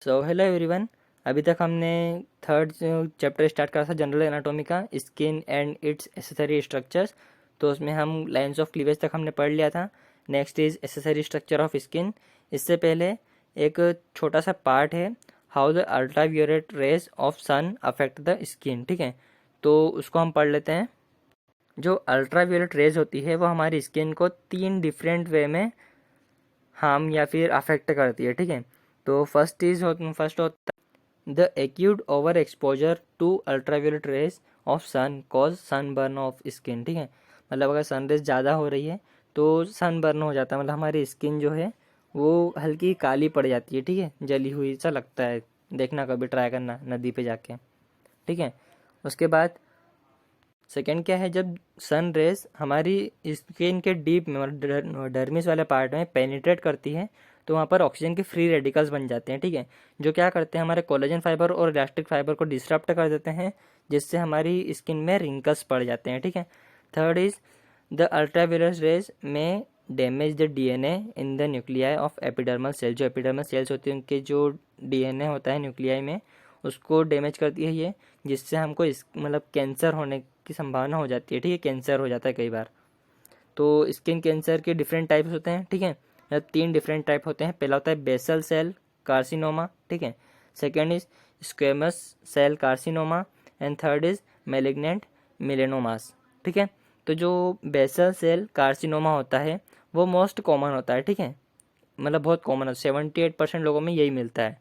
So hello everyone. अभी तक हमने थर्ड चैप्टर स्टार्ट करा था जनरल एनाटॉमी का, skin and it's accessory structures. तो उसमें हम लाइंस ऑफ क्लीवेज तक हमने पढ़ लिया था। Next is accessory structure of skin. इससे पहले एक छोटा सा पार्ट है, how the ultraviolet rays of sun affect the skin. ठीक है, तो उसको हम पढ़ लेते हैं। जो अल्ट्रावायलेट रेज होती है वो हमारी स्किन को 3 डिफरेंट वे में हार्म या फिर अफेक्ट करती है। ठीक है, तो फर्स्ट होता है the acute over exposure to ultraviolet rays of sun cause sunburn of skin. ठीक है, मतलब अगर सन रेज ज़्यादा हो रही है तो सनबर्न हो जाता है, मतलब हमारी स्किन जो है वो हल्की काली पड़ जाती है। ठीक है, जली हुई सा लगता है। देखना, कभी ट्राई करना नदी पे जाके। ठीक है, उसके बाद सेकेंड क्या है, जब सन रेज हमारी स्किन के डीप में मतलब डर्मिस वाले पार्ट में पेनिट्रेट करती है तो वहाँ पर ऑक्सीजन के फ्री रेडिकल्स बन जाते हैं। ठीक है, जो क्या करते हैं, हमारे कोलेजन फाइबर और इलास्टिक फाइबर को डिसरप्ट कर देते हैं, जिससे हमारी स्किन में रिंकल्स पड़ जाते हैं। ठीक है, third is the ultraviolet rays may damage the DNA in the nuclei of epidermal cell. जो एपिडर्मल सेल्स होती हैं उनके जो डीएनए होता है न्यूक्लियाई में, उसको डैमेज करती है ये, जिससे हमको मतलब कैंसर होने की संभावना हो जाती है। ठीक है, कैंसर हो जाता है कई बार। तो स्किन कैंसर के डिफरेंट टाइप्स होते हैं। ठीक है, 3 डिफरेंट टाइप होते हैं। पहला होता है बेसल सेल कार्सिनोमा। ठीक है, second is squamous cell carcinoma and third is malignant melanomas. ठीक है, तो जो बेसल सेल कार्सिनोमा होता है वो मोस्ट कॉमन होता है। ठीक है, मतलब बहुत कॉमन है, 78% लोगों में यही मिलता है।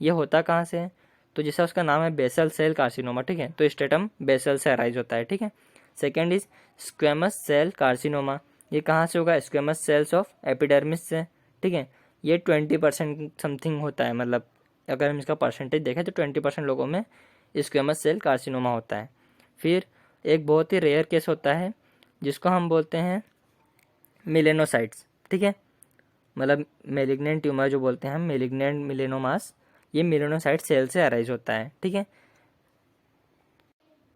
ये होता कहाँ से है, तो जैसा उसका नाम है बेसल सेल कार्सिनोमा। ठीक है, तो स्टेटम बेसल से अराइज होता है। ठीक है, second is squamous cell carcinoma. ये कहाँ से होगा, स्क्वेमस सेल्स ऑफ एपिडर्मिस से। ठीक है, ये 20% समथिंग होता है, मतलब अगर हम इसका परसेंटेज देखें तो 20% लोगों में स्क्वेमस सेल कार्सिनोमा होता है। फिर एक बहुत ही रेयर केस होता है जिसको हम बोलते हैं मिलेनोसाइट्स। ठीक है, मतलब मेलिग्नेंट ट्यूमर जो बोलते हैं हम, मेलिग्नेंट मिलेनोमास, ये मिलेनोसाइट सेल से अराइज होता है। ठीक है,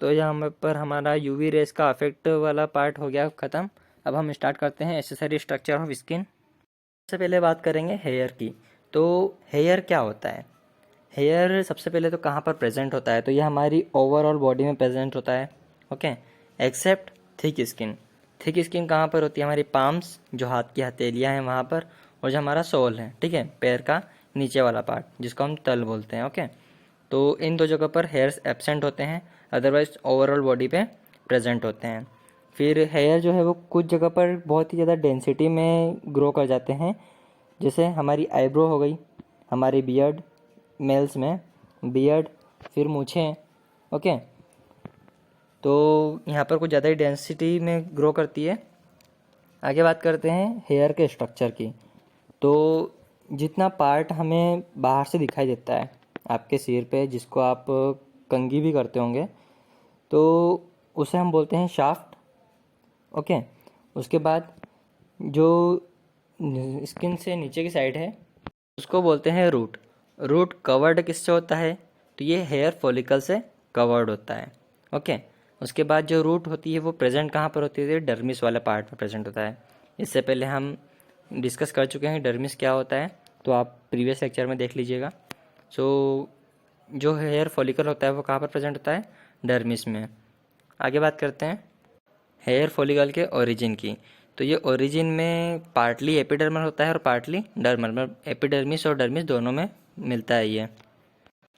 तो यहाँ पर हमारा यूवी रेस का अफेक्ट वाला पार्ट हो गया ख़त्म। अब हम स्टार्ट करते हैं एसेसरी स्ट्रक्चर ऑफ स्किन। सबसे पहले बात करेंगे हेयर की। तो हेयर क्या होता है, हेयर सबसे पहले तो कहाँ पर प्रेजेंट होता है, तो ये हमारी ओवरऑल बॉडी में प्रेजेंट होता है। Okay, except thick skin. Thick skin कहाँ पर होती है, हमारी पाम्स, जो हाथ की हथेलियाँ हैं वहाँ पर, और जो हमारा सोल है, ठीक है, पैर का नीचे वाला पार्ट जिसको हम तल बोलते हैं। ओके, तो इन दो जगह पर हेयर्स एब्सेंट होते हैं, अदरवाइज ओवरऑल बॉडी पे प्रेजेंट होते हैं। फिर हेयर जो है वो कुछ जगह पर बहुत ही ज़्यादा डेंसिटी में ग्रो कर जाते हैं, जैसे हमारी आईब्रो हो गई, हमारी बियर्ड, मेल्स में बियर्ड, फिर मूछें। ओके, तो यहाँ पर कुछ ज़्यादा ही डेंसिटी में ग्रो करती है। आगे बात करते हैं हेयर के स्ट्रक्चर की। तो जितना पार्ट हमें बाहर से दिखाई देता है आपके सिर पे, जिसको आप कंघी भी करते होंगे, तो उसे हम बोलते हैं शाफ्ट। ओके, उसके बाद जो स्किन से नीचे की साइड है उसको बोलते हैं रूट। रूट कवर्ड किससे होता है, तो ये हेयर फॉलिकल से कवर्ड होता है। ओके, उसके बाद जो रूट होती है वो प्रेजेंट कहाँ पर होती है, डर्मिस वाले पार्ट में प्रेजेंट होता है। इससे पहले हम डिस्कस कर चुके हैं डर्मिस क्या होता है, तो आप प्रीवियस लेक्चर में देख लीजिएगा। सो जो हेयर फॉलिकल होता है वो कहाँ पर प्रेजेंट होता है, डर्मिस में। आगे बात करते हैं हेयर फॉलिकल के ओरिजिन की। तो ये ओरिजिन में पार्टली एपिडर्मल होता है और पार्टली डर्मल, मतलब एपिडर्मिस और डर्मिस दोनों में मिलता है ये।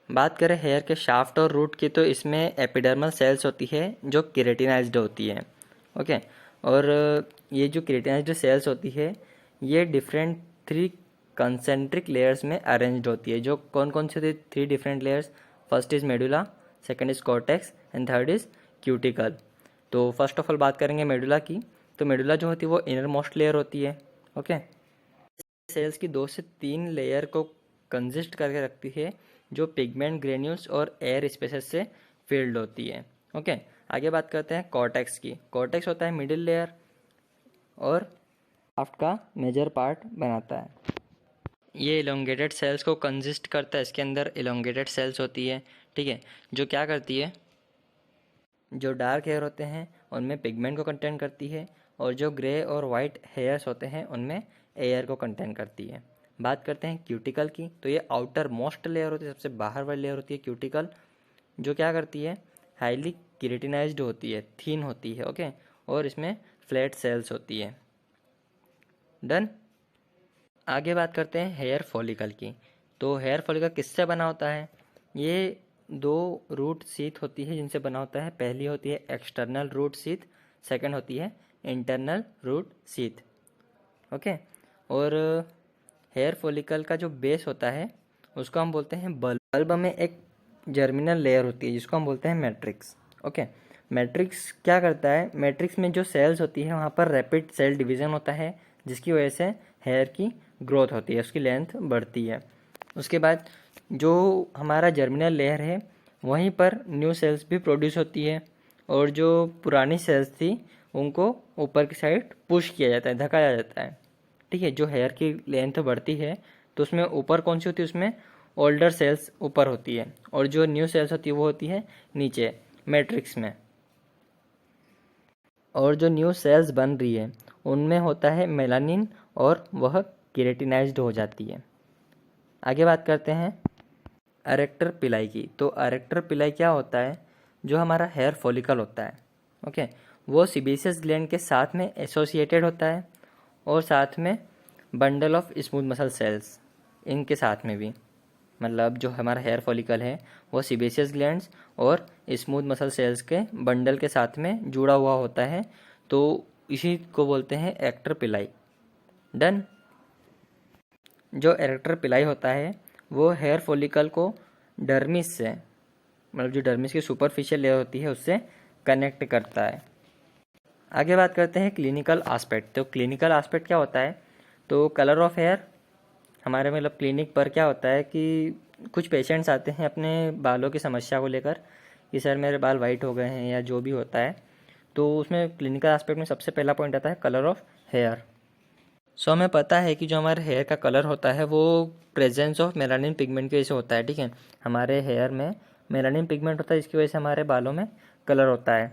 बात करें हेयर के शाफ्ट और रूट की, तो इसमें एपिडर्मल सेल्स होती है जो केराटिनाइज्ड होती है। ओके, और ये जो केराटिनाइज्ड सेल्स होती है ये डिफरेंट 3 कंसेंट्रिक लेयर्स में अरेंज्ड होती है। जो कौन कौन से 3 different layers, first is medulla, second is cortex and third is cuticle. तो फर्स्ट ऑफ ऑल बात करेंगे मेडुला की। तो मेडुला जो होती है वो इनर मोस्ट लेयर होती है। ओके, सेल्स की 2 से 3 लेयर को कंसिस्ट करके रखती है, जो पिगमेंट ग्रेन्यूल्स और एयर स्पेसेस से फिल्ड होती है। ओके, आगे बात करते हैं कॉर्टेक्स की। कॉर्टेक्स होता है मिडिल लेयर और शाफ्ट का मेजर पार्ट बनाता है। ये इलोंगेटेड सेल्स को कंसिस्ट करता है, इसके अंदर इलोंगेटेड सेल्स होती है। ठीक है, जो क्या करती है, जो डार्क हेयर होते हैं उनमें पिगमेंट को कंटेन करती है, और जो ग्रे और वाइट हेयर्स होते हैं उनमें एयर को कंटेन करती है। बात करते हैं क्यूटिकल की, तो ये आउटर मोस्ट लेयर होती है, सबसे बाहर वाली लेयर होती है क्यूटिकल, जो क्या करती है, हाईली केराटिनाइज्ड होती है, थीन होती है, ओके, और इसमें फ्लैट सेल्स होती है। डन। आगे बात करते हैं हेयर फॉलिकल की। तो हेयर फॉलिकल किससे बना होता है? ये दो रूट सीथ होती है जिनसे बना होता है। पहली होती है एक्सटर्नल रूट सीथ, सेकंड होती है इंटरनल रूट सीथ, ओके। और हेयर फॉलिकल का जो बेस होता है उसको हम बोलते हैं बल्ब। बल्ब में एक जर्मिनल लेयर होती है जिसको हम बोलते हैं मैट्रिक्स, ओके। मैट्रिक्स क्या करता है? मैट्रिक्स में जो सेल्स होती है वहाँ पर रैपिड सेल डिवीज़न होता है, जिसकी वजह से हेयर की ग्रोथ होती है, उसकी लेंथ बढ़ती है। उसके बाद जो हमारा जर्मिनल लेयर है वहीं पर न्यू सेल्स भी प्रोड्यूस होती है, और जो पुरानी सेल्स थी उनको ऊपर की साइड पुश किया जाता है, धकाया जाता है, ठीक है। जो हेयर की लेंथ बढ़ती है तो उसमें ऊपर कौन सी होती है? उसमें ओल्डर सेल्स ऊपर होती है, और जो न्यू सेल्स होती है वो होती है नीचे मैट्रिक्स में। और जो न्यू सेल्स बन रही है उनमें होता है मेलानिन, और वह केराटिनाइज्ड हो जाती है। आगे बात करते हैं एरेक्टर पिलाई की। तो एरेक्टर पिलाई क्या होता है? जो हमारा हेयर फॉलिकल होता है, ओके, वो सीबेसियस ग्लैंड के साथ में एसोसिएटेड होता है, और साथ में bundle of smooth muscle cells इनके साथ में भी, मतलब जो हमारा हेयर फॉलिकल है वो सीबेसियस ग्लैंड्स और स्मूथ मसल सेल्स के बंडल के साथ में जुड़ा हुआ होता है, तो इसी को बोलते हैं एरेक्टर पिलाई। डन। जो एरेक्टर पिलाई होता है वो हेयर फॉलिकल को डर्मिस से, मतलब जो डर्मिस की सुपरफिशियल लेयर होती है उससे कनेक्ट करता है। आगे बात करते हैं क्लिनिकल आस्पेक्ट। तो क्लिनिकल आस्पेक्ट क्या होता है? तो कलर ऑफ हेयर हमारे मतलब क्लिनिक पर क्या होता है कि कुछ पेशेंट्स आते हैं अपने बालों की समस्या को लेकर कि सर मेरे बाल वाइट हो गए हैं या जो भी होता है, तो उसमें क्लिनिकल एस्पेक्ट में सबसे पहला पॉइंट आता है कलर ऑफ हेयर। सो हमें पता है कि जो हमारे हेयर का कलर होता है वो प्रेजेंस ऑफ मेलानिन पिगमेंट की वजह से होता है, ठीक है। हमारे हेयर में मेलानिन पिगमेंट होता है जिसकी वजह से हमारे बालों में कलर होता है।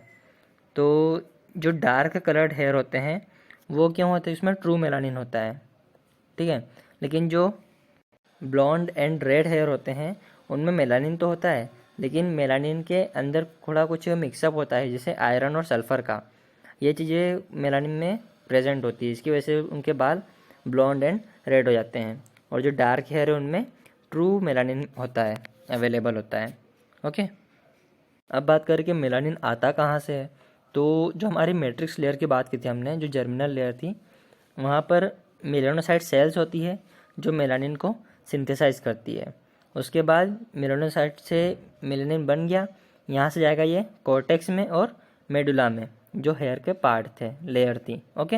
तो जो डार्क कलर्ड हेयर होते हैं वो क्यों होते हैं? इसमें ट्रू मेलानिन होता है, ठीक है। लेकिन जो ब्लॉन्ड एंड रेड हेयर होते हैं उनमें मेलानिन तो होता है, लेकिन मेलानिन के अंदर थोड़ा कुछ मिक्सअप होता है, जैसे आयरन और सल्फ़र का। ये चीज़ें मेलानिन में प्रेजेंट होती है, इसकी वजह से उनके बाल ब्लॉन्ड एंड रेड हो जाते हैं। और जो डार्क हेयर है उनमें ट्रू मेलानिन होता है, अवेलेबल होता है, ओके। अब बात करें कि मेलानिन आता कहाँ से है। तो जो हमारी मैट्रिक्स लेयर की बात की थी हमने, जो जर्मिनल लेयर थी, वहाँ पर मेलानोसाइट सेल्स होती है जो मेलानिन को सिंथेसाइज करती है। उसके बाद मेलानोसाइट से मेलानिन बन गया, यहाँ से जाएगा ये कॉर्टेक्स में और मेडुला में, जो हेयर के पार्ट थे, लेयर थी, ओके।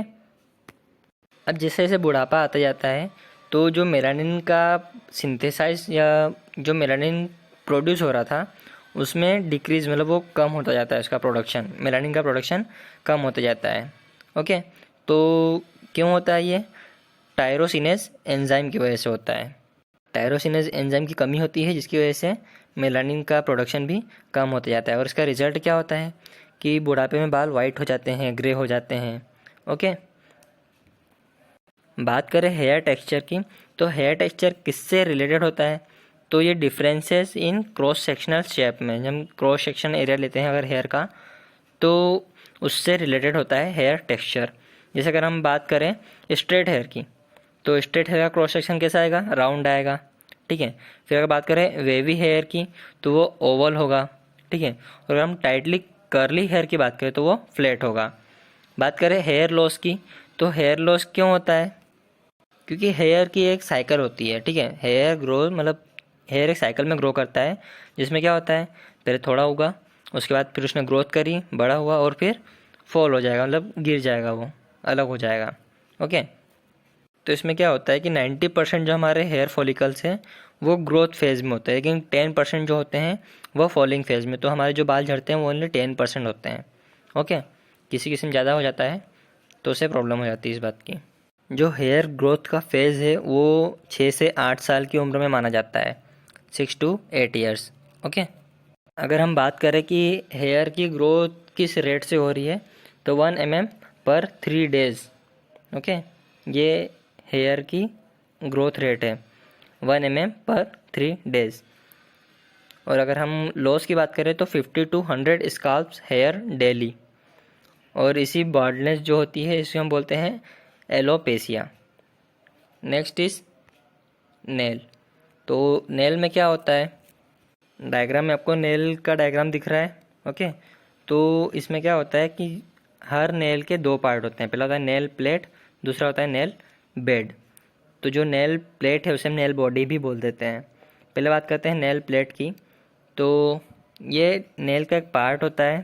अब जैसे जैसे बुढ़ापा आता जाता है तो जो मेलानिन का सिंथेसाइज या जो मेलानिन प्रोड्यूस हो रहा था उसमें डिक्रीज, मतलब वो कम होता जाता है, उसका प्रोडक्शन, मेलानिन का प्रोडक्शन कम होता जाता है, ओके। तो क्यों होता है ये? टायरोसिनेज एंजाइम की वजह से होता है। टायरोसिनेज एंजाइम की कमी होती है जिसकी वजह से मेलानिन का प्रोडक्शन भी कम होता जाता है, और इसका रिजल्ट क्या होता है कि बुढ़ापे में बाल वाइट हो जाते हैं, ग्रे हो जाते हैं, ओके। बात करें हेयर टेक्सचर की, तो हेयर टेक्सचर किससे रिलेटेड होता है? तो ये differences in cross sectional shape में, जब हम क्रॉस सेक्शन एरिया लेते हैं अगर हेयर का, तो उससे रिलेटेड होता है हेयर टेक्सचर। जैसे अगर हम बात करें स्ट्रेट हेयर की, तो स्ट्रेट हेयर का क्रॉस सेक्शन कैसा आएगा? राउंड आएगा, ठीक है। फिर अगर बात करें वेवी हेयर की तो वो ओवल होगा, ठीक है। और अगर हम टाइटली कर्ली हेयर की बात करें तो वो फ्लैट होगा। बात करें हेयर लॉस की, तो हेयर लॉस क्यों होता है? क्योंकि हेयर की एक साइकिल होती है, ठीक है। हेयर ग्रो, मतलब हेयर एक साइकिल में ग्रो करता है, जिसमें क्या होता है, पहले थोड़ा होगा, उसके बाद फिर उसने ग्रोथ करी, बड़ा हुआ, और फिर फॉल हो जाएगा, मतलब गिर जाएगा, वो अलग हो जाएगा, ओके। तो इसमें क्या होता है कि 90% जो हमारे हेयर फॉलिकल्स हैं वो ग्रोथ फेज़ में होते हैं, लेकिन 10% जो होते हैं वो फॉलिंग फेज़ में। तो हमारे जो बाल झड़ते हैं वो ओनली 10% होते हैं, ओके। किसी किसी में ज़्यादा हो जाता है तो उसे प्रॉब्लम हो जाती है इस बात की। जो हेयर ग्रोथ का फेज़ है वो 6 से 8 साल की उम्र में माना जाता है, 6 to 8 ईयर्स, ओके। अगर हम बात करें कि हेयर की ग्रोथ किस रेट से हो रही है, तो 1 mm पर 3 days, ओके। ये हेयर की ग्रोथ रेट है 1 mm/3 days। और अगर हम लॉस की बात करें तो 50 to 100 स्काल्प्स हेयर डेली। और इसी बार्डनेस जो होती है इसे हम बोलते हैं एलोपेसिया। Next is nail. तो नेल में क्या होता है, डायग्राम में आपको नेल का डायग्राम दिख रहा है। ओके, तो इसमें क्या होता है कि हर नेल के 2 पार्ट होते हैं। पहला होता है नेल प्लेट, दूसरा होता है नेल बेड। तो जो नेल प्लेट है उसे हम नेल बॉडी भी बोल देते हैं। पहले बात करते हैं नेल प्लेट की। तो ये नेल का एक पार्ट होता है।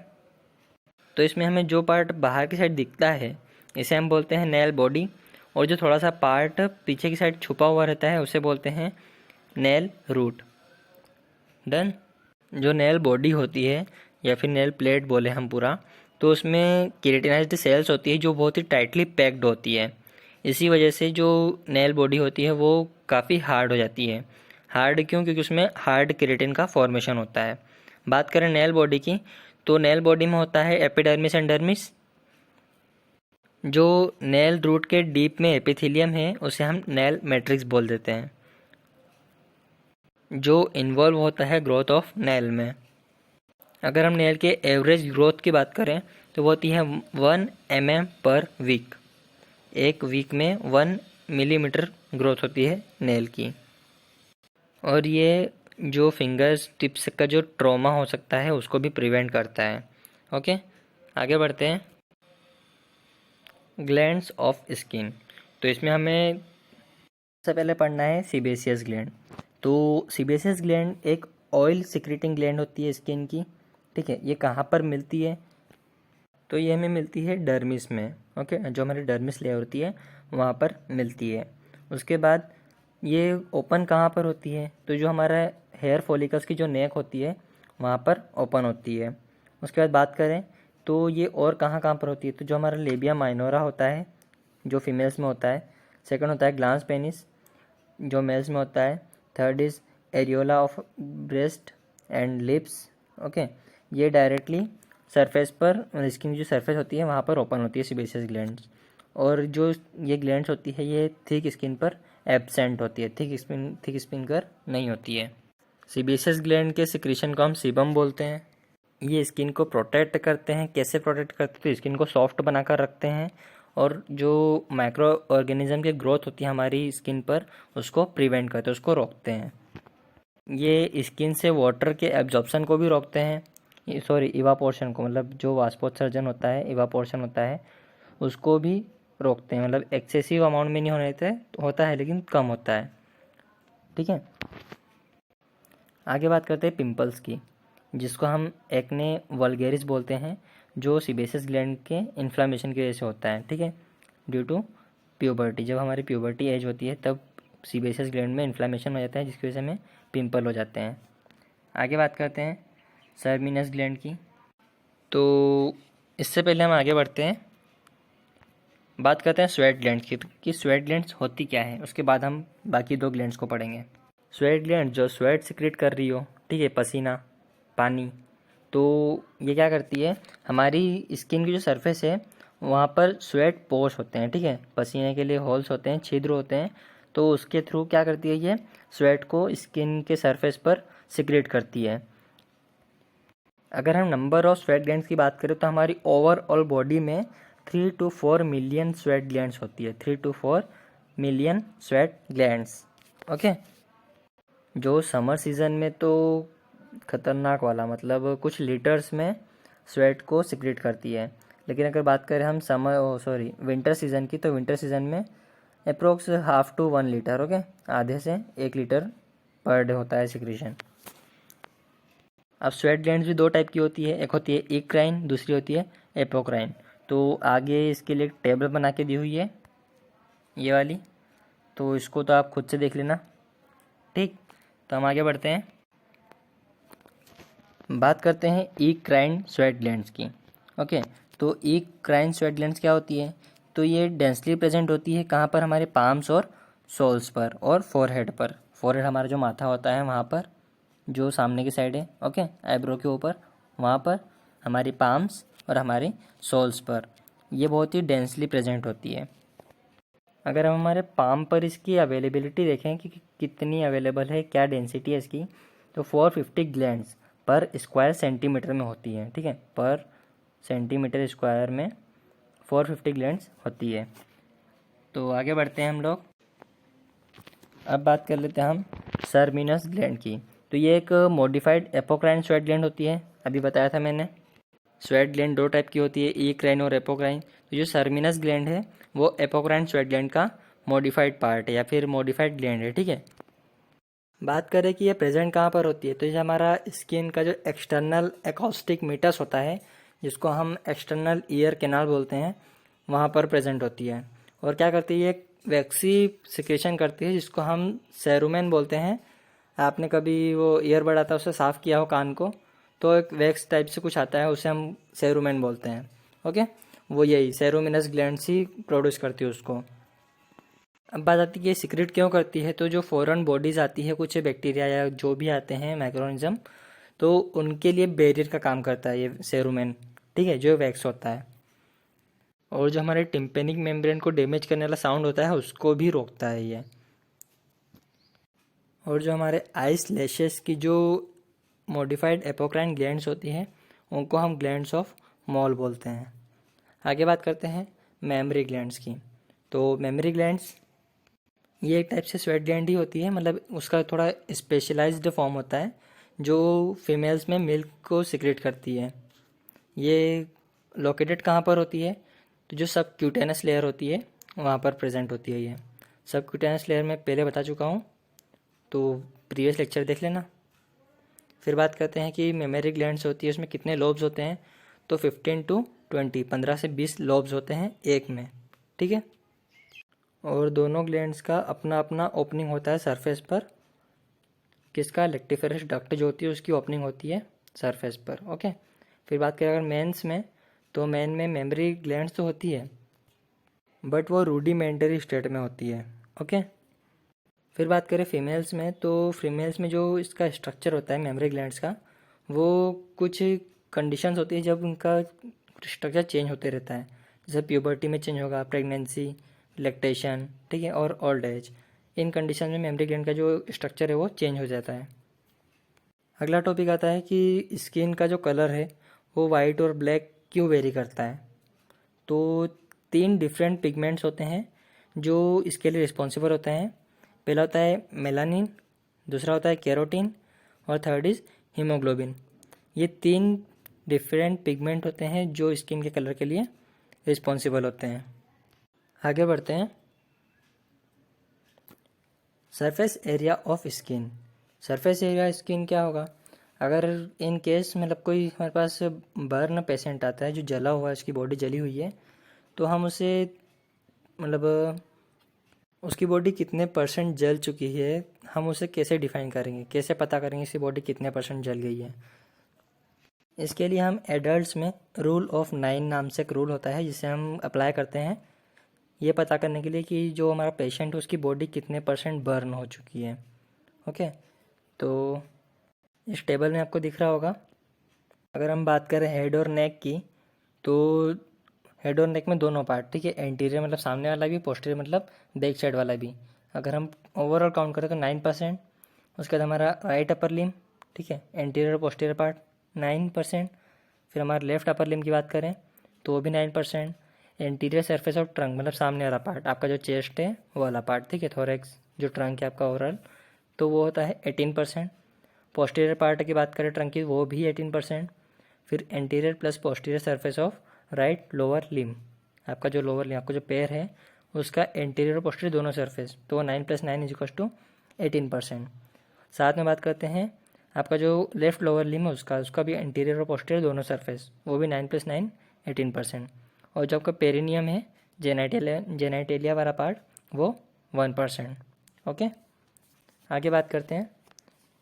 तो इसमें हमें जो पार्ट बाहर की साइड दिखता है इसे हम बोलते हैं नेल बॉडी, और जो थोड़ा सा पार्ट पीछे की साइड छुपा हुआ रहता है उसे बोलते हैं नेल रूट। डन। जो नेल बॉडी होती है या फिर नेल प्लेट बोले हम पूरा, तो उसमें केराटिनाइज्ड सेल्स होती है जो बहुत ही टाइटली पैक्ड होती है। इसी वजह से जो नेल बॉडी होती है वो काफ़ी हार्ड हो जाती है। हार्ड क्यों? क्योंकि उसमें हार्ड केराटिन का फॉर्मेशन होता है। बात करें नेल बॉडी की, तो नेल बॉडी में होता है एपिडर्मिस एंड डर्मिस। जो नेल रूट के डीप में एपिथेलियम है उसे हम नेल मैट्रिक्स बोल देते हैं, जो इन्वॉल्व होता है ग्रोथ ऑफ नेल में। अगर हम नेल के एवरेज ग्रोथ की बात करें तो वो होती है 1 mm/week। एक वीक में 1 मिलीमीटर ग्रोथ होती है नेल की। और ये जो फिंगर्स टिप्स का जो ट्रॉमा हो सकता है उसको भी प्रिवेंट करता है। ओके, आगे बढ़ते हैं। Glands of skin. तो इसमें हमें सबसे पहले पढ़ना है सीबेसियस ग्लैंड। तो सीबेसियस ग्लैंड एक ऑयल सिक्रेटिंग ग्लैंड होती है स्किन की। ठीक है, ये कहाँ पर मिलती है? तो ये हमें मिलती है डर्मिस में। ओके, जो हमारी डर्मिस लेयर होती है वहाँ पर मिलती है। उसके बाद ये ओपन कहाँ पर होती है? तो जो हमारा हेयर फॉलिकल्स की जो नेक होती है वहाँ पर ओपन होती है। उसके बाद बात करें तो ये और कहाँ कहाँ पर होती है? तो जो हमारा लेबिया माइनोरा होता है जो फीमेल्स में होता है। सेकंड होता है ग्लांस पेनिस जो मेल्स में होता है। Third is areola of breast and lips. Okay, ये डायरेक्टली सरफेस पर स्किन की जो सरफेस होती है वहाँ पर ओपन होती है सीबेसियस ग्लैंड्स। और जो ये ग्लैंड्स होती है ये थिक स्किन पर एब्सेंट होती है, थिक स्किन पर नहीं होती है। सीबेसियस ग्लैंड के सिक्रीशन को हम सीबम बोलते हैं। ये स्किन को प्रोटेक्ट करते हैं। कैसे प्रोटेक्ट करते हैं? तो स्किन को सॉफ्ट बनाकर रखते हैं, और जो माइक्रो ऑर्गेनिज्म की ग्रोथ होती है हमारी स्किन पर उसको प्रिवेंट करते हैं, उसको रोकते हैं। ये स्किन से वाटर के एब्जॉर्प्शन को भी रोकते हैं, सॉरी इवापोरेशन को, मतलब जो वाष्पोत्सर्जन होता है, इवापोरेशन होता है, उसको भी रोकते हैं। मतलब एक्सेसिव अमाउंट में नहीं होता है लेकिन कम होता है। ठीक है, आगे बात करते हैं पिंपल्स की, जिसको हम एक्ने वल्गेरिस बोलते हैं, जो सीबेसियस ग्लैंड के इन्फ्लामेशन की वजह से होता है। ठीक है, ड्यू टू प्यूबर्टी। जब हमारी प्यूबर्टी एज होती है तब सीबेसियस ग्लैंड में इन्फ्लामेशन हो जाता है जिसकी वजह से हमें पिंपल हो जाते हैं। आगे बात करते हैं सर्मिनस ग्लैंड की। तो इससे पहले हम आगे बढ़ते हैं, बात करते हैं स्वेट ग्लैंड की कि स्वेट ग्लैंड्स होती क्या है। उसके बाद हम बाकी 2 ग्लैंड्स को पढ़ेंगे। स्वेट ग्लैंड जो स्वेट सिक्रेट कर रही हो, ठीक है, पसीना, पानी, तो ये क्या करती है, हमारी स्किन की जो सरफेस है वहाँ पर स्वेट पोर्स होते हैं। ठीक है, पसीने के लिए होल्स होते हैं, छिद्र होते हैं। तो उसके थ्रू क्या करती है, ये स्वेट को स्किन के सरफेस पर सिक्रेट करती है। अगर हम नंबर ऑफ स्वेट ग्लैंड्स की बात करें तो हमारी ओवरऑल बॉडी में 3 to 4 मिलियन स्वेट ग्लैंड्स होती है। 3 to 4 million sweat glands. Okay, जो समर सीज़न में तो खतरनाक वाला, मतलब कुछ लीटर्स में स्वेट को सिक्रेट करती है। लेकिन अगर बात करें हम विंटर सीज़न की, तो विंटर सीज़न में अप्रोक्स 1/2 to 1 लीटर। ओके, आधे से 1 लीटर पर डे होता है सिक्रेशन। अब स्वेट ग्लैंड्स भी 2 टाइप की होती है, एक होती है इक्राइन, दूसरी होती है एपोक्राइन। तो आगे इसके लिए एक टेबल बना के दी हुई है ये वाली, तो इसको तो आप खुद से देख लेना। ठीक, तो हम आगे बढ़ते हैं, बात करते हैं इक्राइन स्वेट ग्लैंड्स की। ओके, तो इक्राइन स्वेट ग्लैंड्स क्या होती है? तो ये डेंसली प्रेजेंट होती है कहाँ पर? हमारे पाम्स और सोल्स पर और फोरहेड पर। फोरहेड हमारा जो माथा होता है वहाँ पर, जो सामने की साइड है, ओके, आईब्रो के ऊपर, वहाँ पर, हमारी पाम्स और हमारे सोल्स पर। ये बहुत ही डेंसली प्रेजेंट होती है। अगर हम हमारे पाम पर इसकी अवेलेबिलिटी देखें कि कितनी अवेलेबल है, क्या डेंसिटी है इसकी, तो 450 ग्लैंड्स पर स्क्वायर सेंटीमीटर में होती है। ठीक है, पर सेंटीमीटर स्क्वायर में 450 ग्लैंड्स होती है। तो आगे बढ़ते हैं हम लोग। अब बात कर लेते हैं हम सर्मिनस ग्लैंड की। तो ये एक मॉडिफाइड एपोक्राइन स्वेट ग्लैंड होती है। अभी बताया था मैंने, स्वेट ग्लैंड दो टाइप की होती है, ईक्राइन और एपोक्राइन। तो जो सर्मिनस ग्लैंड है वो एपोक्राइन स्वेट ग्लैंड का मॉडिफाइड पार्ट है या फिर मॉडिफाइड ग्लैंड है। ठीक है, बात करें कि ये प्रेजेंट कहाँ पर होती है, तो ये हमारा स्किन का जो एक्सटर्नल एकॉस्टिक मीटस होता है, जिसको हम एक्सटर्नल ईयर कैनाल बोलते हैं, वहाँ पर प्रेजेंट होती है। और क्या करती है, एक वैक्सी सिक्रेशन करती है जिसको हम सेरुमेन बोलते हैं। आपने कभी वो ईयरबड आता है उससे साफ़ किया हो कान को, तो एक वैक्स टाइप से कुछ आता है, उसे हम सेरुमेन बोलते हैं। ओके, वो यही सेरुमिनस ग्लैंड्स ही प्रोड्यूस करती है उसको। अब बात आती है कि सिक्रेट क्यों करती है, तो जो फॉरेन बॉडीज़ आती है, कुछ बैक्टीरिया या जो भी आते हैं माइक्रोनिज्म, तो उनके लिए बैरियर का काम करता है ये सेरुमेन। ठीक है, जो वैक्स होता है, और जो हमारे टिम्पेनिक मेम्ब्रेन को डैमेज करने वाला साउंड होता है उसको भी रोकता है ये। और जो हमारे आइस लैशेस की जो मॉडिफाइड एपोक्राइन ग्लैंड्स होती हैं, उनको हम ग्लैंड्स ऑफ मॉल बोलते हैं। आगे बात करते हैं मेमरी ग्लैंड्स की। तो मेमरी ग्लैंड्स ये एक टाइप से स्वेट ग्लैंड ही होती है, मतलब उसका थोड़ा स्पेशलाइज्ड फॉर्म होता है जो फीमेल्स में मिल्क को सिक्रेट करती है। ये लोकेटेड कहाँ पर होती है, तो जो सब क्यूटेनस लेयर होती है वहाँ पर प्रेजेंट होती है। ये सब क्यूटेनस लेयर में पहले बता चुका हूँ, तो प्रीवियस लेक्चर देख लेना। फिर बात करते हैं कि मेमरी ग्लैंड्स होती है, उसमें कितने लोब्स होते हैं, तो 15 to 20, 15 से 20 लोब्स होते हैं एक में। ठीक है, और दोनों ग्लैंड्स का अपना अपना ओपनिंग होता है सरफेस पर। किसका, लेक्टिफेरस डक्ट जो होती है उसकी ओपनिंग होती है सरफेस पर। ओके, फिर बात करें अगर मेंस में, तो मेन में मेमरी ग्लैंड्स तो होती है बट वो रूडिमेंटरी स्टेट में होती है। ओके, फिर बात करें फीमेल्स में, तो फीमेल्स में जो इसका स्ट्रक्चर होता है मेमरी ग्लैंड्स का, वो कुछ कंडीशंस होती है जब उनका स्ट्रक्चर चेंज होते रहता है, जैसे प्यूबर्टी में चेंज होगा, प्रेगनेंसी, लैक्टेशन, ठीक है, और ओल्ड एज। इन कंडीशन में मेमरी ग्लैंड का जो स्ट्रक्चर है वो चेंज हो जाता है। अगला टॉपिक आता है कि स्किन का जो कलर है वो वाइट और ब्लैक क्यों वेरी करता है। तो 3 डिफरेंट पिगमेंट्स होते हैं जो इसके लिए रिस्पॉन्सिबल होते हैं। पहला होता है मेलानिन, दूसरा होता है कैरोटीन, और थर्ड इज़ हीमोग्लोबिन। ये 3 डिफरेंट पिगमेंट होते हैं जो स्किन के कलर के लिए रिस्पॉन्सिबल होते हैं। आगे बढ़ते हैं। Surface area of skin. Surface area skin क्या होगा, अगर इन केस मतलब कोई हमारे पास बर्न पेशेंट आता है जो जला हुआ है, उसकी बॉडी जली हुई है, तो हम उसे मतलब उसकी बॉडी कितने परसेंट जल चुकी है, हम उसे कैसे डिफाइन करेंगे, कैसे पता करेंगे इसकी बॉडी कितने परसेंट जल गई है। इसके लिए हम एडल्ट्स में रूल ऑफ 9 नाम से एक रूल होता है जिसे हम अप्लाई करते हैं, ये पता करने के लिए कि जो हमारा पेशेंट है उसकी बॉडी कितने परसेंट बर्न हो चुकी है। ओके, तो इस टेबल में आपको दिख रहा होगा। अगर हम बात करें हेड और नेक की, तो हेड और नेक में दोनों पार्ट, ठीक है, एंटीरियर मतलब सामने वाला भी, पोस्टीरियर मतलब बैक साइड वाला भी। अगर हम ओवरऑल काउंट करें तो 9%। उसके बाद हमारा राइट अपर लिम, ठीक है, एंटीरियर और पोस्टीरियर पार्ट 9%। फिर हमारे लेफ्ट अपर लिम की बात करें तो वो भी 9%। एंटीरियर सरफेस ऑफ ट्रंक मतलब सामने वाला पार्ट, आपका जो चेस्ट है वो वाला पार्ट, ठीक है, थोरेक्स जो ट्रंक है आपका ओवरऑल, तो वो होता है 18%। पोस्टीरियर पार्ट की बात करें ट्रंक की, वो भी 18%। फिर anterior plus posterior surface of right lower limb, आपका जो लोअर लिम, आपका जो पैर है उसका एंटीरियर और पोस्टीरियर दोनों सरफेस, तो 9 + 9 = 18%। साथ में बात करते हैं आपका जो लेफ्ट लोअर लिम है उसका भी एंटीरियर और पोस्टीरियर दोनों सरफेस, वो भी 9 + 9 18%। और जो आपका पेरिनियम है, जेनाइटेलिया वाला पार्ट, वो 1%। ओके, आगे बात करते हैं।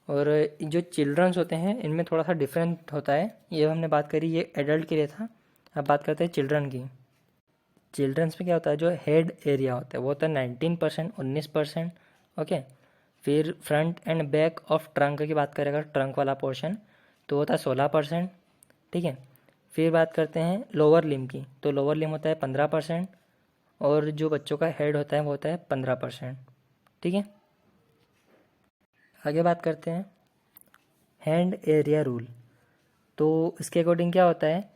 और जो चिल्ड्रंस होते हैं इनमें थोड़ा सा डिफरेंट होता है, ये हमने बात करी, ये एडल्ट के लिए था। अब बात करते हैं चिल्ड्रन की। चिल्ड्रंस में क्या होता है, जो हेड एरिया होता है वो होता है 19%, 19%। ओके, फिर front end back of trunk की बात करें अगर ट्रंक वाला पोर्शन, तो होता है 16%, ठीक है। फिर बात करते हैं लोअर लिम की, तो लोअर लिम होता है 15%। और जो बच्चों का हेड होता है वो होता है 15%। ठीक है, आगे बात करते हैं हैंड एरिया रूल। तो इसके अकॉर्डिंग क्या होता है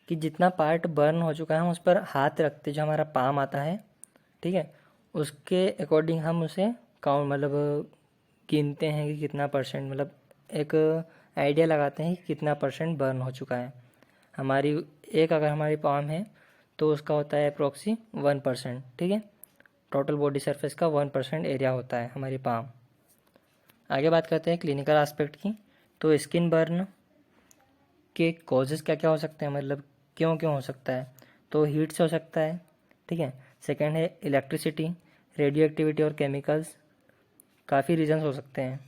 कि जितना पार्ट बर्न हो चुका है हम उस पर हाथ रखते, जो हमारा पाम आता है, ठीक है, उसके अकॉर्डिंग हम उसे काउंट मतलब गिनते हैं कि कितना परसेंट, मतलब एक आइडिया लगाते हैं कि कितना परसेंट बर्न हो चुका है। हमारी अगर हमारी पाम है तो उसका होता है अप्रोक्सी 1%। ठीक है, टोटल बॉडी सरफेस का 1% एरिया होता है हमारी पाम। आगे बात करते हैं क्लिनिकल एस्पेक्ट की। तो स्किन बर्न के कॉजेज़ क्या क्या हो सकते हैं, मतलब क्यों क्यों हो सकता है। तो हीट से हो सकता है, ठीक है। सेकंड है इलेक्ट्रिसिटी, रेडियो एक्टिविटी और केमिकल्स, काफ़ी रीजंस हो सकते हैं।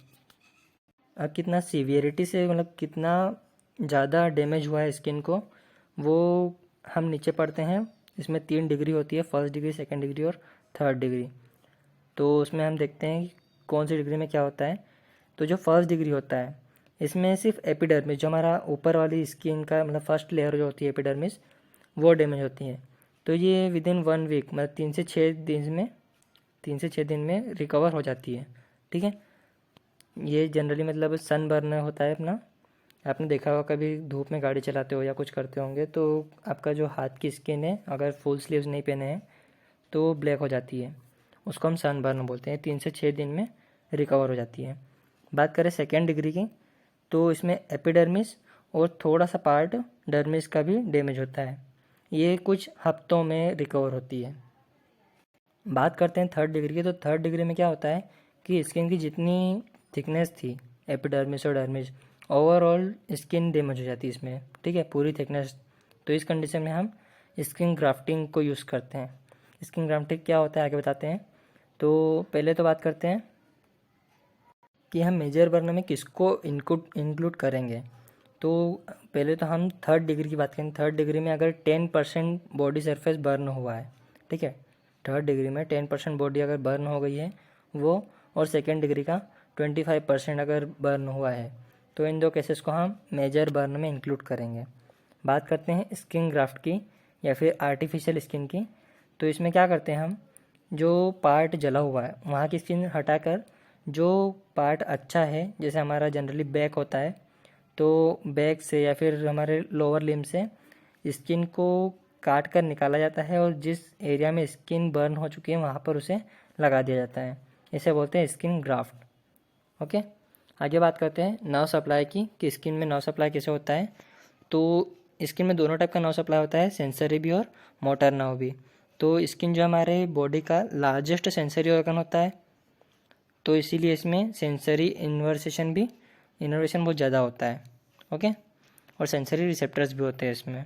अब कितना सीवियरिटी से, मतलब कितना ज़्यादा डैमेज हुआ है स्किन को, वो हम नीचे पढ़ते हैं। इसमें 3 डिग्री होती है, फर्स्ट डिग्री, सेकंड डिग्री और थर्ड डिग्री। तो उसमें हम देखते हैं कि कौन सी डिग्री में क्या होता है। तो जो फर्स्ट डिग्री होता है इसमें सिर्फ एपिडर्मिस, जो हमारा ऊपर वाली स्किन का मतलब फर्स्ट लेयर जो होती है एपिडर्मिस, वो डैमेज होती है। तो ये विद इन 1 वीक, मतलब 3 से 6 दिन में रिकवर हो जाती है। ठीक है, ये जनरली मतलब सन बर्न होता है अपना। आपने देखा होगा कभी धूप में गाड़ी चलाते हो या कुछ करते होंगे तो आपका जो हाथ की स्किन है, अगर फुल स्लीव्स नहीं पहने हैं तो वो ब्लैक हो जाती है, उसको हम सन बर्न बोलते हैं। 3 से 6 दिन में रिकवर हो जाती है। बात करें सेकेंड डिग्री की, तो इसमें एपिडर्मिस और थोड़ा सा पार्ट डर्मिस का भी डैमेज होता है। ये कुछ हफ्तों में रिकवर होती है। बात करते हैं थर्ड डिग्री की। तो थर्ड डिग्री में क्या होता है कि स्किन की जितनी थिकनेस थी एपिडर्मिस और डर्मिस, ओवरऑल स्किन डैमेज हो जाती है इसमें, ठीक है, पूरी थिकनेस। तो इस कंडीशन में हम स्किन ग्राफ्टिंग को यूज़ करते हैं। स्किन ग्राफ्टिंग क्या होता है आगे बताते हैं। तो पहले तो बात करते हैं कि हम मेजर बर्न में किसको इंक्लूड करेंगे। तो पहले तो हम थर्ड डिग्री की बात करें। थर्ड डिग्री में अगर 10% बॉडी सरफेस बर्न हुआ है, ठीक है, थर्ड डिग्री में 10% बॉडी अगर बर्न हो गई है वो, और सेकेंड डिग्री का 25% अगर बर्न हुआ है, तो इन दो केसेस को हम मेजर बर्न में इंक्लूड करेंगे। बात करते हैं स्किन ग्राफ्ट की या फिर आर्टिफिशियल स्किन की। तो इसमें क्या करते हैं हम, जो पार्ट जला हुआ है वहाँ की स्किन हटाकर जो पार्ट अच्छा है, जैसे हमारा जनरली बैक होता है, तो बैक से या फिर हमारे लोअर लिम्ब से स्किन को काट कर निकाला जाता है और जिस एरिया में स्किन बर्न हो चुकी है वहाँ पर उसे लगा दिया जाता है। इसे बोलते हैं स्किन ग्राफ्ट। ओके, आगे बात करते हैं नर्व सप्लाई की, कि स्किन में नर्व सप्लाई कैसे होता है। तो स्किन में दोनों टाइप का नर्व सप्लाई होता है, सेंसरी भी और मोटर नर्व भी। तो स्किन जो हमारे बॉडी का लार्जेस्ट सेंसरी ऑर्गन होता है, तो इसीलिए इसमें सेंसरी इन्वर्सेशन बहुत ज़्यादा होता है। ओके, और सेंसरी रिसेप्टर्स भी होते हैं इसमें।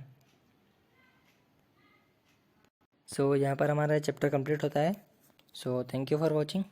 सो यहाँ पर हमारा चैप्टर कंप्लीट होता है। So thank you for watching.